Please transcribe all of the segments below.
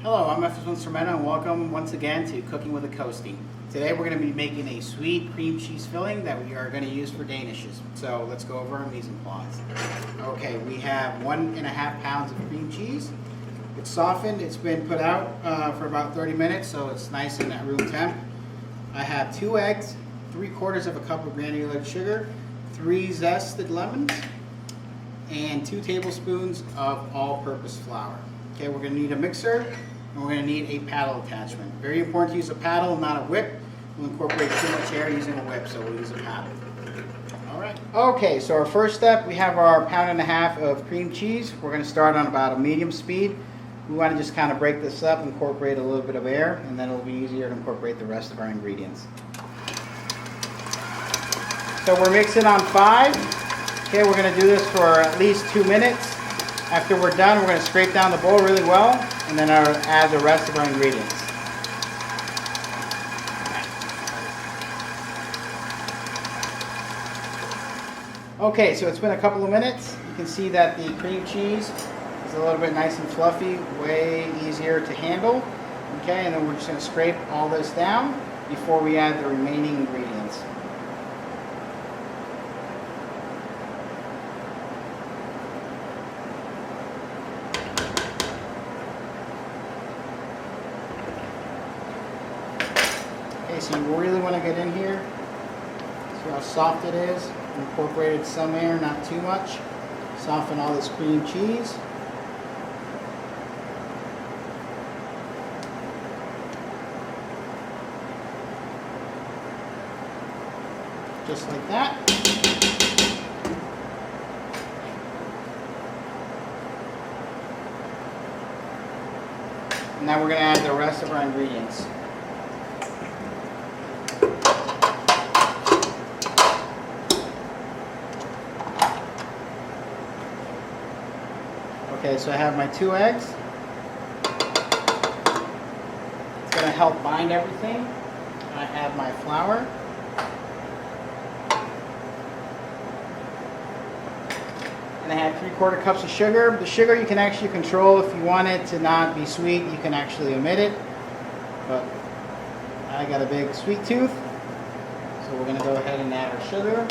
Hello, I'm Jose Cermeno and welcome once again to Cooking with a Coastie. Today we're going to be making a sweet cream cheese filling that we are going to use for Danishes. So let's go over our mise en place. Okay, we have 1.5 pounds of cream cheese. It's softened, it's been put out for about 30 minutes, so it's nice in that room temp. I have 2 eggs, 3/4 of a cup of granulated sugar, 3 zested lemons, and 2 tablespoons of all-purpose flour. Okay, we're going to need a mixer and we're going to need a paddle attachment. Very important to use a paddle, not a whip. We'll incorporate too much air using a whip, so we'll use a paddle. All right. Okay, so our first step, we have our 1.5 pounds of cream cheese. We're going to start on about a medium speed. We want to just kind of break this up, incorporate a little bit of air, and then it'll be easier to incorporate the rest of our ingredients. So we're mixing on 5. Okay, we're going to do this for at least 2 minutes. After we're done, we're going to scrape down the bowl really well, and then add the rest of our ingredients. Okay, so it's been a couple of minutes. You can see that the cream cheese is a little bit nice and fluffy, way easier to handle. Okay, and then we're just going to scrape all this down before we add the remaining ingredients. Okay, so you really want to get in here. See how soft it is. Incorporated some air, not too much. Soften all this cream cheese. Just like that. And now we're going to add the rest of our ingredients. Okay, so I have my 2 eggs. It's going to help bind everything. I have my flour. And I have 3/4 cups of sugar. The sugar you can actually control. If you want it to not be sweet, you can actually omit it. But I got a big sweet tooth, so we're going to go ahead and add our sugar.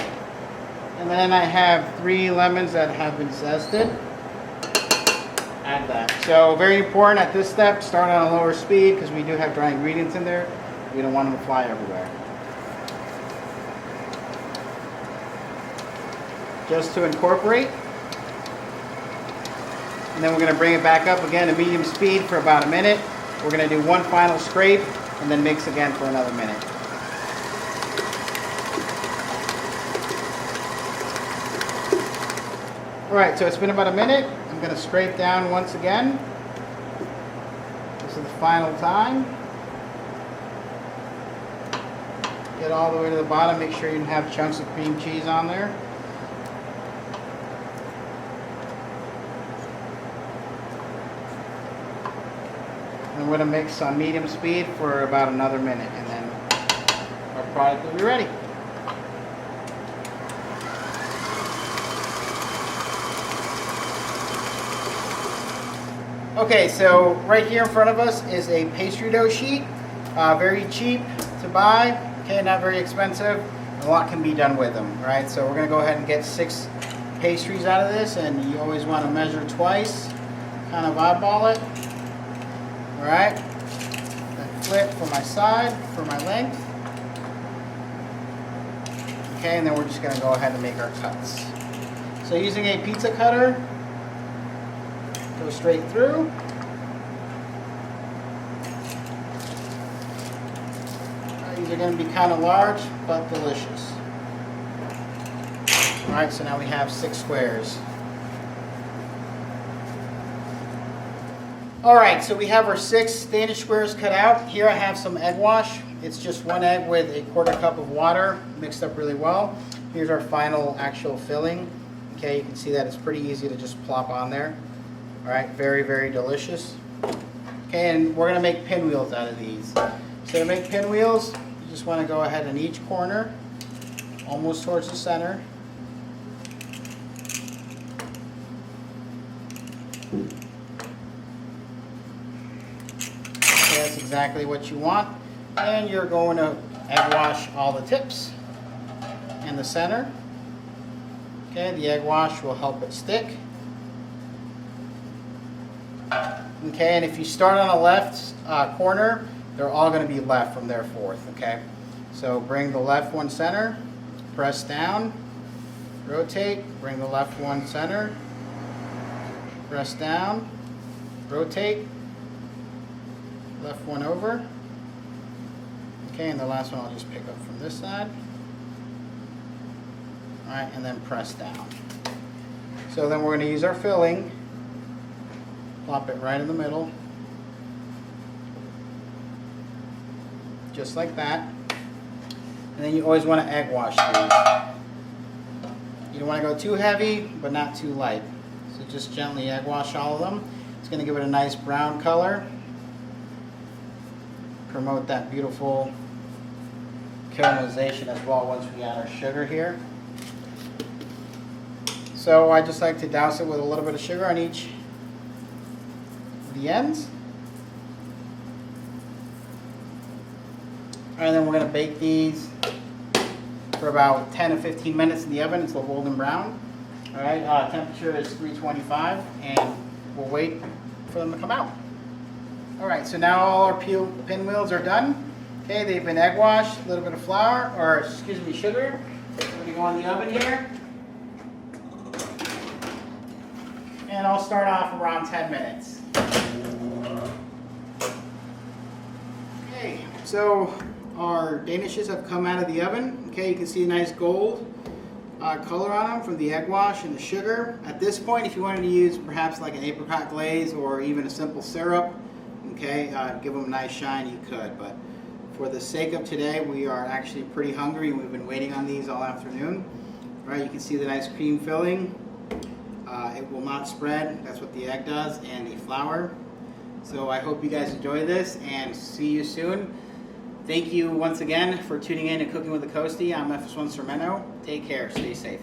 And then I have 3 lemons that have been zested. Add that. So very important at this step, start on a lower speed because we do have dry ingredients in there. We don't want them to fly everywhere. Just to incorporate. And then we're going to bring it back up again to medium speed for about a minute. We're going to do one final scrape and then mix again for another minute. Alright, so it's been about a minute. I'm going to scrape down once again. This is the final time. Get all the way to the bottom. Make sure you have chunks of cream cheese on there. And we're going to mix on medium speed for about another minute, and then our product will be ready. Okay, so right here in front of us is a pastry dough sheet. Very cheap to buy, okay, not very expensive. A lot can be done with them, right? So we're going to go ahead and get 6 pastries out of this, and you always want to measure twice, kind of eyeball it. All right, then flip for my side, for my length. Okay, and then we're just going to go ahead and make our cuts. So using a pizza cutter, go straight through. These are going to be kind of large, but delicious. All right, so now we have 6 squares. All right, so we have our 6 Danish squares cut out. Here I have some egg wash. It's just 1 egg with a 1/4 cup of water mixed up really well. Here's our final actual filling. Okay, you can see that it's pretty easy to just plop on there. All right, very, very delicious. Okay, and we're going to make pinwheels out of these. So to make pinwheels, you just want to go ahead in each corner, almost towards the center. exactly what you want. And you're going to egg wash all the tips and the center. Okay, the egg wash will help it stick. Okay, and if you start on the left corner, they're all going to be left from there forth. Okay, so bring the left one center, press down, rotate, bring the left one center, press down, rotate, left one over. Okay, and the last one I'll just pick up from this side. All right, and then press down. So then we're going to use our filling. Plop it right in the middle. Just like that. And then you always want to egg wash these. You don't want to go too heavy, but not too light. So just gently egg wash all of them. It's going to give it a nice brown color. Promote that beautiful caramelization as well once we add our sugar here. So I just like to douse it with a little bit of sugar on each of the ends. And then we're going to bake these for about 10 to 15 minutes in the oven until golden brown. All right, temperature is 325, and we'll wait for them to come out. All right, so now all our pinwheels are done. Okay, they've been egg washed, a little bit of flour, or excuse me, sugar. We're going to go in the oven here. And I'll start off around 10 minutes. Okay, so our Danishes have come out of the oven. Okay, you can see a nice gold color on them from the egg wash and the sugar. At this point, if you wanted to use perhaps like an apricot glaze or even a simple syrup, okay, give them a nice shine, you could. But for the sake of today, we are actually pretty hungry and we've been waiting on these all afternoon. All right, you can see the nice cream filling. It will not spread. That's what the egg does, and the flour. So I hope you guys enjoy this and see you soon. Thank you once again for tuning in and Cooking with the Coastie. I'm FS1 Cermeno. Take care. Stay safe.